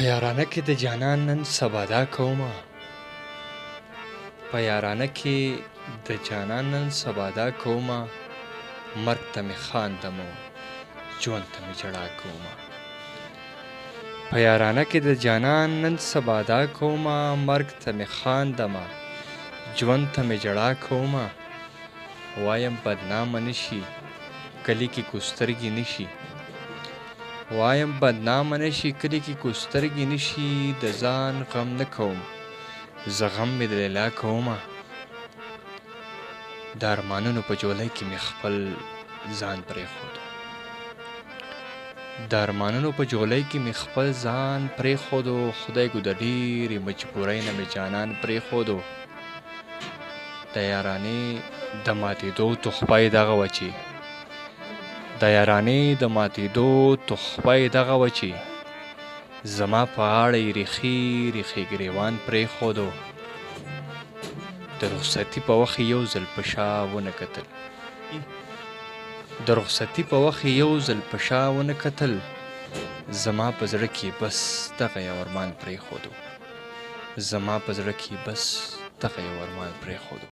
په یارانه کې د جانان نن سبادا کومه په یارانه کې د جانان نن سبادا کومه مرګ ته مې خاندمو ژوند ته مې ژړا کومه په یارانه کې د جانان نن سبادا کومه مرګ ته مې خاندمه ژوند ته مې ژړا کومه وایم بدنامه نشي کلی کې کوسترګې نشي وایم بدنامه نشي کلی کې کوسترګې نشي د ځان غم نه کوم زه غم مې د لیلا کومه د ارمانونو په جولۍ کې مې خپل ځان پرېښود د ارمانونو په جولۍ کې مې خپل ځان پرېښودو خدای ګو د ډېرې مجبورۍ نه مې جانان پرېښودو د یارانې د ماتېدو تحفه یې دغه وه چې د یارانې د ماتېدو تحفه یې دغه وه چې زما په غاړه یې ریښې ریښې ګرېوان پرېښودو د رخصتي په وخت یې یو ځل په شا ونه کتل د رخصتي په وخت یې یو ځل په شا ونه کتل زما په زړه کې بس دغه یو ارمان پرېښودو زما په زړه کې بس دغه یو ارمان پرېښودو